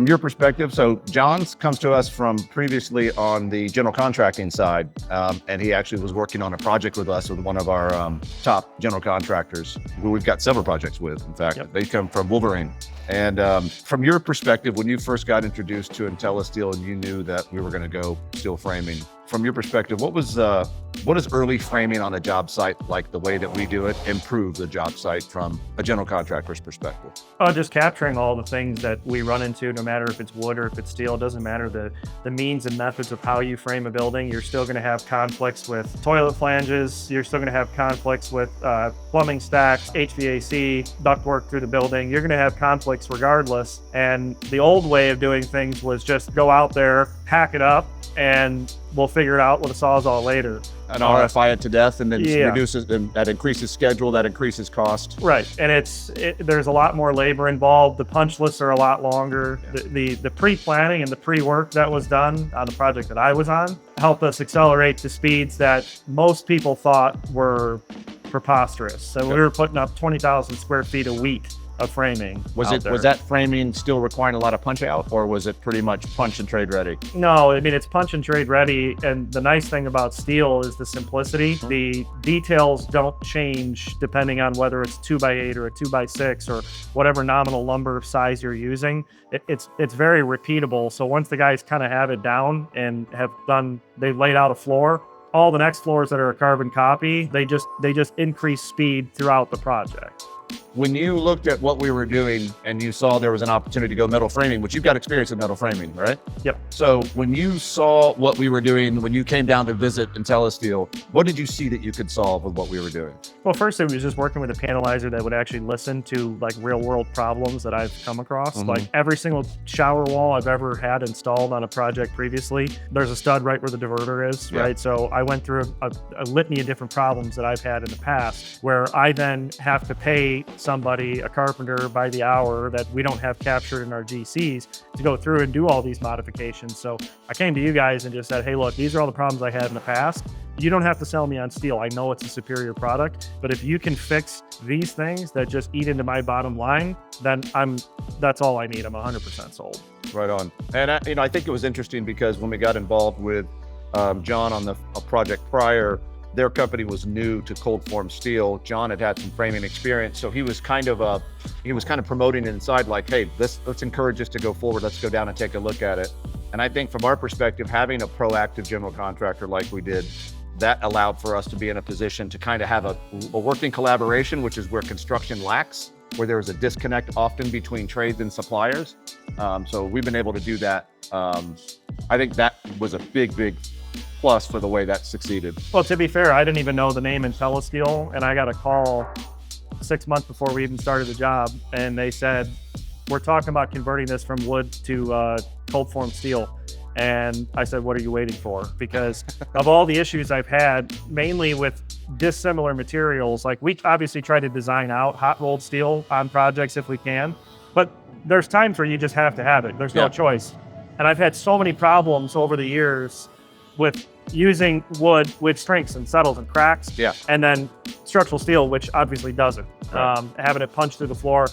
from your perspective, so John's comes to us from previously on the general contracting side, and he actually was working on a project with us with one of our top general contractors, who we've got several projects with, in fact. Yep. They come from Wolverine. And from your perspective, when you first got introduced to Intellisteel and you knew that we were going to go steel framing, from your perspective, what is early framing on a job site, like the way that we do it, improve the job site from a general contractor's perspective? Just capturing all the things that we run into, no matter if it's wood or if it's steel. It doesn't matter the means and methods of how you frame a building. You're still going to have conflicts with toilet flanges. You're still going to have conflicts with plumbing stacks, HVAC, ductwork through the building. You're going to have conflicts regardless. And the old way of doing things was just go out there, hack it up, and we'll figure it out with a Sawzall later. And RFI it to death, and then reduces, and that increases schedule, that increases cost. Right, and there's a lot more labor involved. The punch lists are a lot longer. Yeah. The pre-planning and the pre-work that was done on the project that I was on helped us accelerate to speeds that most people thought were preposterous. So we were putting up 20,000 square feet a week of framing. Was that framing still requiring a lot of punch out, or was it pretty much punch and trade ready? No, I mean, it's punch and trade ready. And the nice thing about steel is the simplicity. The details don't change depending on whether it's 2x8 or a 2x6 or whatever nominal lumber size you're using. It's very repeatable. So once the guys kind of have it down and they've laid out a floor, all the next floors that are a carbon copy, they just increase speed throughout the project. When you looked at what we were doing and you saw there was an opportunity to go metal framing, which you've got experience in metal framing, right? Yep. So when you saw what we were doing, when you came down to visit Intellisteel, what did you see that you could solve with what we were doing? Well, first it was just working with a panelizer that would actually listen to like real world problems that I've come across. Mm-hmm. Like every single shower wall I've ever had installed on a project previously, there's a stud right where the diverter is, right? So I went through a litany of different problems that I've had in the past, where I then have to pay somebody, a carpenter, by the hour that we don't have captured in our GCs to go through and do all these modifications. So I came to you guys and just said, hey, look, these are all the problems I had in the past. You don't have to sell me on steel. I know it's a superior product, but if you can fix these things that just eat into my bottom line, then that's all I need. I'm 100% sold. Right on. And I think it was interesting because when we got involved with John on a project prior, their company was new to cold form steel. John had some framing experience, so he was kind of promoting it inside, like, hey, let's encourage us to go forward. Let's go down and take a look at it. And I think from our perspective, having a proactive general contractor like we did, that allowed for us to be in a position to kind of have a working collaboration, which is where construction lacks, where there is a disconnect often between trades and suppliers. So we've been able to do that. I think that was a big plus for the way that succeeded. Well, to be fair, I didn't even know the name Intellisteel, and I got a call 6 months before we even started the job, and they said, we're talking about converting this from wood to cold form steel. And I said, what are you waiting for? Because of all the issues I've had, mainly with dissimilar materials, like we obviously try to design out hot rolled steel on projects if we can, but there's times where you just have to have it. There's no choice. And I've had so many problems over the years with using wood, which shrinks and settles and cracks, and then structural steel, which obviously doesn't. Right. Having it punch through the floor,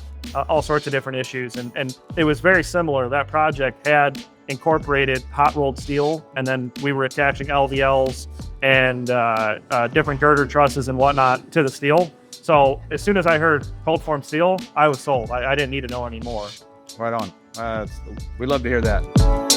all sorts of different issues. And it was very similar. That project had incorporated hot rolled steel, and then we were attaching LVLs and different girder trusses and whatnot to the steel. So as soon as I heard cold form steel, I was sold. I didn't need to know anymore. Right on. We love to hear that.